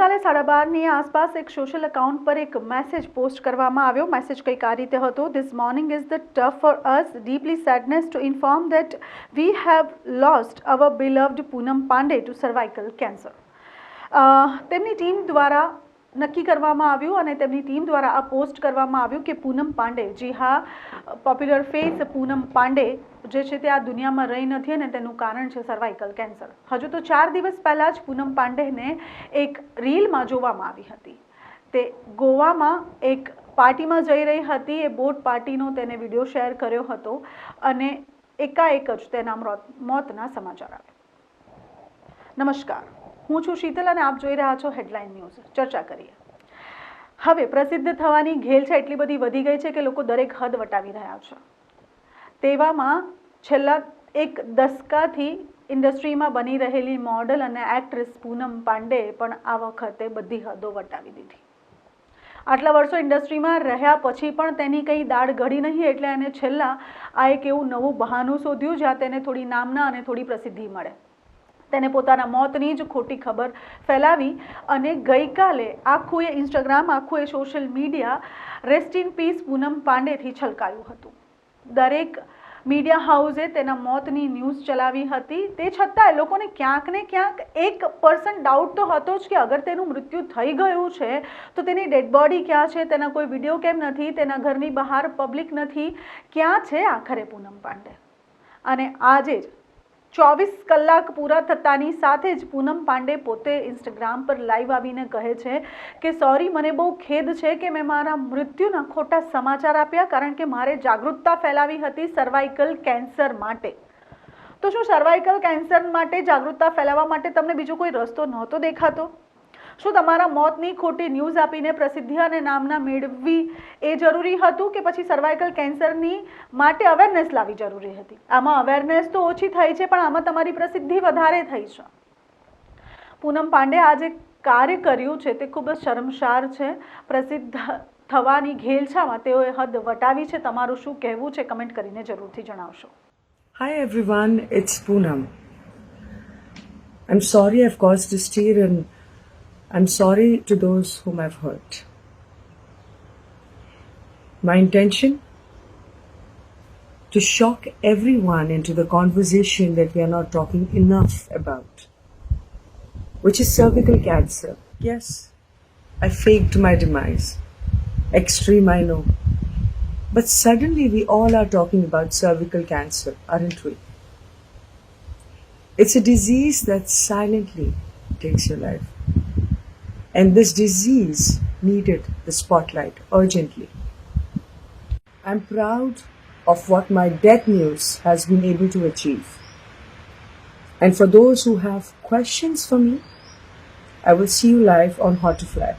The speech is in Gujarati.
ગઈકાલે 12:30ની આસપાસ એક સોશિયલ એકાઉન્ટ પર એક મેસેજ પોસ્ટ કરવામાં આવ્યો. મેસેજ કંઈક આ રીતે હતો: this morning is the tough for us, deeply sadness to inform that we have lost our beloved Poonam Pandey to cervical cancer. તેમની ટીમ દ્વારા નક્કી કરવામાં આવ્યું અને તેમની ટીમ દ્વારા આ પોસ્ટ કરવામાં આવ્યું કે પૂનમ પાંડે, જી હા, પોપ્યુલર ફેસ પૂનમ પાંડે જે છે તે આ દુનિયામાં રહી નથી અને તેનું કારણ છે સર્વાઇકલ કેન્સર. હજુ તો 4 દિવસ પહેલાં જ પૂનમ પાંડેને એક રીલમાં જોવામાં આવી હતી. તે ગોવામાં એક પાર્ટીમાં જઈ રહી હતી. એ બોટ પાર્ટીનો તેને વિડીયો શેર કર્યો હતો અને એકાએક જ તેના મોતના સમાચાર આવ્યા. નમસ્કાર, હું છું શીતલ અને આપ જોઈ રહ્યા છો હેડલાઇન ન્યૂઝ. ચર્ચા કરીએ. હવે પ્રસિદ્ધ થવાની ઘેલછા એટલી બધી વધી ગઈ છે કે લોકો દરેક હદ વટાવી રહ્યા છે. તેવામાં છેલ્લા એક દશકાથી ઇન્ડસ્ટ્રીમાં બની રહેલી મોડલ અને એક્ટ્રેસ પૂનમ પાંડેએ પણ આ વખતે બધી હદો વટાવી દીધી. આટલા વર્ષો ઇન્ડસ્ટ્રીમાં રહ્યા પછી પણ તેની કંઈ દાળ ગળી નહીં, એટલે એને છેલ્લા આ એક એવું નવું બહાનું શોધ્યું જ્યાં તેને થોડી નામના અને થોડી પ્રસિદ્ધિ મળે. તેને પોતાના મોતની જ ખોટી ખબર ફેલાવી અને ગઈકાલે આખું એ ઇન્સ્ટાગ્રામ, આખું એ social media rest in peace પૂનમ પાંડેથી છલકાયું હતું. દરેક મીડિયા હાઉસે તેના મોતની ન્યૂઝ ચલાવી હતી. તે છતાંય લોકોને ક્યાંક ને ક્યાંક 1% ડાઉટ તો હતો જ કે અગર તેનું મૃત્યુ થઈ ગયું છે તો તેની ડેડ બોડી ક્યાં છે, તેના કોઈ વિડીયો કેમ નથી, તેના ઘરની બહાર પબ્લિક નથી, ક્યાં છે આખરે પૂનમ પાંડે? અને આજે જ 24 કલાક પૂરા થતાની સાથે જ પૂનમ પાંડે પોતે ઇન્સ્ટાગ્રામ પર લાઈવ આવીને કહે છે કે સોરી, મને બહુ ખેદ છે કે મેં મારા મૃત્યુના ખોટા સમાચાર આપ્યા, કારણ કે મારે જાગૃતતા ફેલાવી હતી સર્વાઇકલ કેન્સર માટે. તો શું સર્વાઇકલ કેન્સર માટે જાગૃતતા ફેલાવવા માટે તમને બીજો કોઈ રસ્તો નહોતો દેખાતો? શું તમારા મોતની ખોટી ન્યૂઝ આપીને પ્રસિદ્ધિ અને નામના મેળવવી એ જરૂરી હતું કે પછી સર્વાઇકલ કેન્સરની માટે અવેરનેસ લાવવી જરૂરી હતી? આમાં અવેરનેસ તો ઓછી થઈ છે, પણ આમાં તમારી પ્રસિદ્ધિ વધારે થઈ છે. પૂનમ પાંડે આ જે કાર્ય કર્યું છે તે ખૂબ જ શર્મસાર છે. પ્રસિદ્ધ થવાની ઘેલછામાં તેઓએ હદ વટાવી છે. તમારું શું કહેવું છે? કમેન્ટ કરીને જરૂરથી જણાવશો. Hi everyone, it's Poonam. I'm sorry I've caused this tear and I'm sorry to those whom I've hurt. My intention? To shock everyone into the conversation that we are not talking enough about, which is cervical cancer. Yes, I faked my demise. Extreme, I know. But suddenly we all are talking about cervical cancer, aren't we? It's a disease that silently takes your life. And this disease needed the spotlight urgently. I'm proud of what my death news has been able to achieve. And for those who have questions for me, I will see you live on How to Fly.